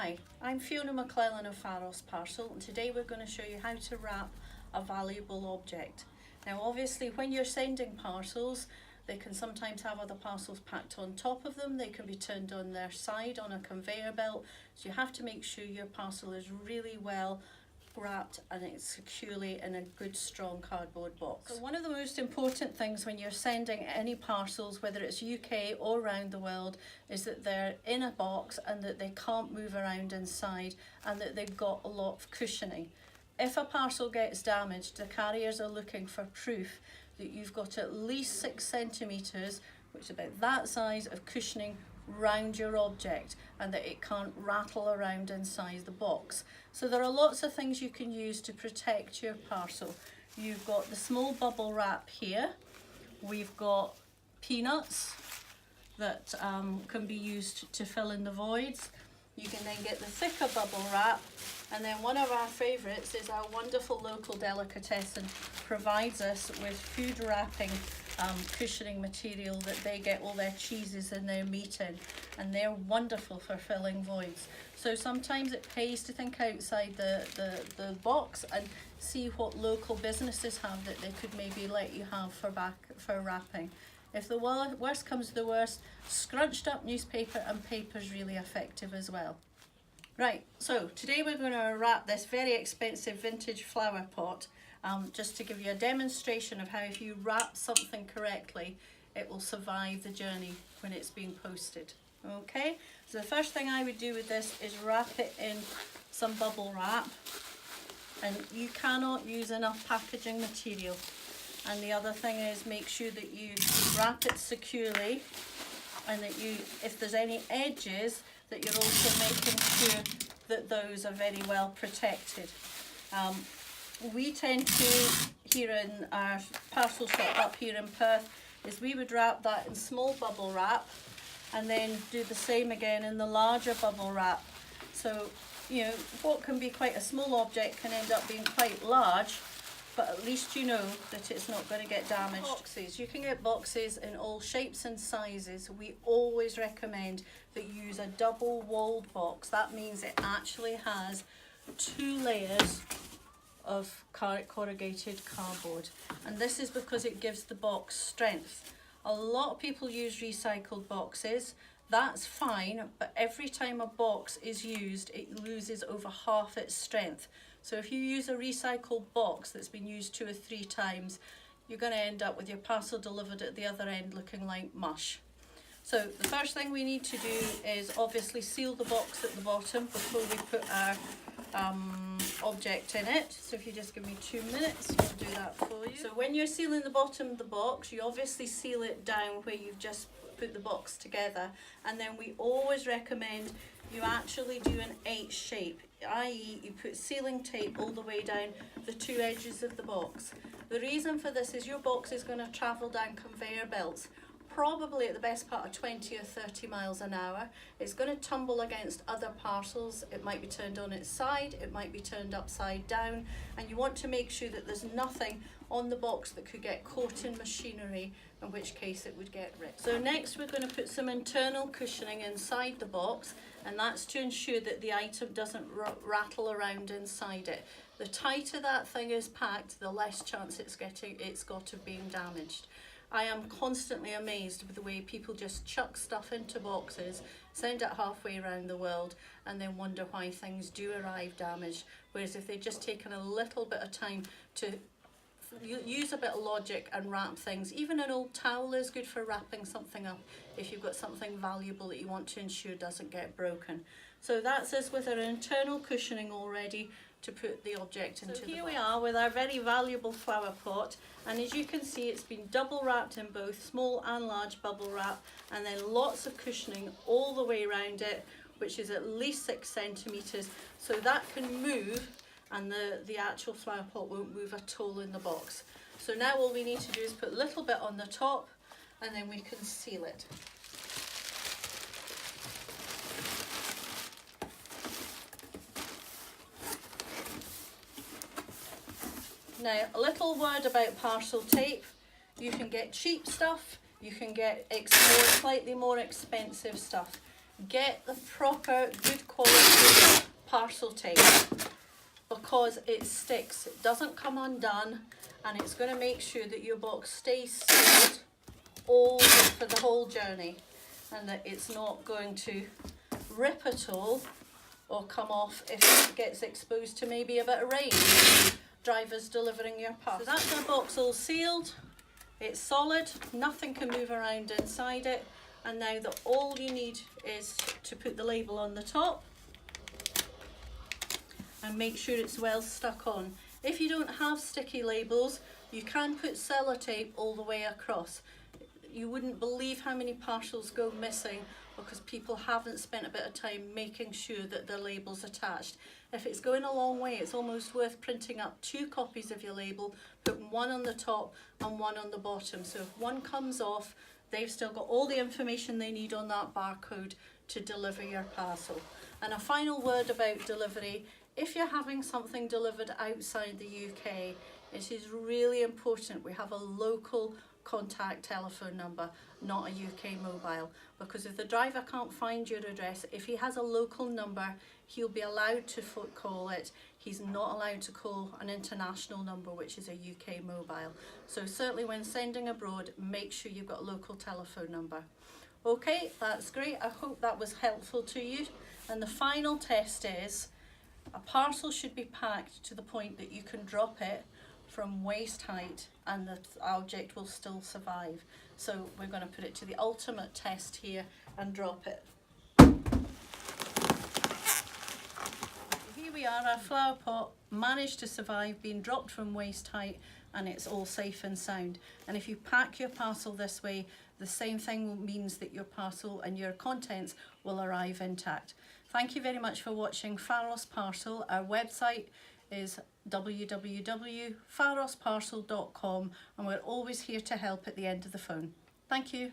Hi, I'm Fiona McClellan of Pharos Parcel, and today we're going to show you how to wrap a valuable object. Now obviously when you're sending parcels, they can sometimes have other parcels packed on top of them, they can be turned on their side on a conveyor belt, so you have to make sure your parcel is really well wrapped and it's securely in a good strong cardboard box. So one of the most important things when you're sending any parcels, whether it's UK or around the world, is that they're in a box and that they can't move around inside and that they've got a lot of cushioning. If a parcel gets damaged, the carriers are looking for proof that you've got at least 6 centimetres, which is about that size, of cushioning round your object and that it can't rattle around inside the box. So there are lots of things you can use to protect your parcel. You've got the small bubble wrap here, we've got peanuts that can be used to fill in the voids. You can then get the thicker bubble wrap, and then one of our favourites is our wonderful local delicatessen provides us with food wrapping cushioning material that they get all their cheeses and their meat in, and they're wonderful for filling voids. So sometimes it pays to think outside the box and see what local businesses have that they could maybe let you have for wrapping. If the worst comes to the worst, scrunched up newspaper and paper is really effective as well. Right, so today we're going to wrap this very expensive vintage flower pot, just to give you a demonstration of how if you wrap something correctly, it will survive the journey when it's being posted. Okay, so the first thing I would do with this is wrap it in some bubble wrap, and you cannot use enough packaging material. And the other thing is make sure that you wrap it securely, and that you, if there's any edges, that you're also making sure that those are very well protected. We tend to, here in our parcel shop up here in Perth, is we would wrap that in small bubble wrap and then do the same again in the larger bubble wrap. So, you know, what can be quite a small object can end up being quite large, but at least you know that it's not going to get damaged. Boxes. You can get boxes in all shapes and sizes. We always recommend that you use a double walled box. That means it actually has 2 layers of corrugated cardboard, and this is because it gives the box strength. A lot of people use recycled boxes. That's fine, but every time a box is used, it loses over half its strength. So if you use a recycled box that's been used 2 or 3 times, you're going to end up with your parcel delivered at the other end looking like mush. So the first thing we need to do is obviously seal the box at the bottom before we put our object in it. So if you just give me 2 minutes, I'll do that for you. So when you're sealing the bottom of the box, you obviously seal it down where you've just put the box together, and then we always recommend you actually do an H shape, i.e. you put sealing tape all the way down the 2 edges of the box. The reason for this is your box is going to travel down conveyor belts, probably at the best part of 20 or 30 miles an hour. It's going to tumble against other parcels. It might be turned on its side, it might be turned upside down, and you want to make sure that there's nothing on the box that could get caught in machinery, in which case it would get ripped. So next we're going to put some internal cushioning inside the box, and that's to ensure that the item doesn't rattle around inside it. The tighter that thing is packed, the less chance it's got of being damaged. I am constantly amazed with the way people just chuck stuff into boxes, send it halfway around the world, and then wonder why things do arrive damaged. Whereas if they'd just taken a little bit of time to use a bit of logic and wrap things. Even an old towel is good for wrapping something up if you've got something valuable that you want to ensure doesn't get broken. So that's us with our internal cushioning all ready to put the object into the box. Here we are with our very valuable flower pot, and as you can see it's been double wrapped in both small and large bubble wrap, and then lots of cushioning all the way around it, which is at least 6 centimetres, so that can move and the actual flower pot won't move at all in the box. So now all we need to do is put a little bit on the top, and then we can seal it. Now, a little word about parcel tape. You can get cheap stuff, you can get slightly more expensive stuff. get the proper good quality parcel tape, because it sticks, it doesn't come undone, and it's going to make sure that your box stays sealed all for the whole journey, and that it's not going to rip at all or come off if it gets exposed to maybe a bit of rain. Drivers delivering your parcel. So that's our box all sealed. It's solid, nothing can move around inside it, and now that all you need is to put the label on the top and make sure it's well stuck on. If you don't have sticky labels, you can put sellotape all the way across. You wouldn't believe how many parcels go missing because people haven't spent a bit of time making sure that the label's attached. If it's going a long way, it's almost worth printing up 2 copies of your label, putting one on the top and one on the bottom. So if one comes off, they've still got all the information they need on that barcode to deliver your parcel. And a final word about delivery: if you're having something delivered outside the UK, it is really important we have a local contact telephone number, not a UK mobile, because if the driver can't find your address, if he has a local number, he'll be allowed to call it. He's not allowed to call an international number, which is a UK mobile. So certainly when sending abroad, make sure you've got a local telephone number. Okay, that's great. I hope that was helpful to you. And the final test is, a parcel should be packed to the point that you can drop it from waist height and the object will still survive. So we're going to put it to the ultimate test here and drop it. Here we are, our flower pot managed to survive being dropped from waist height, and it's all safe and sound. And if you pack your parcel this way, the same thing means that your parcel and your contents will arrive intact. Thank you very much for watching Pharos Parcel. Our website is www.pharosparcel.com, and we're always here to help at the end of the phone. Thank you.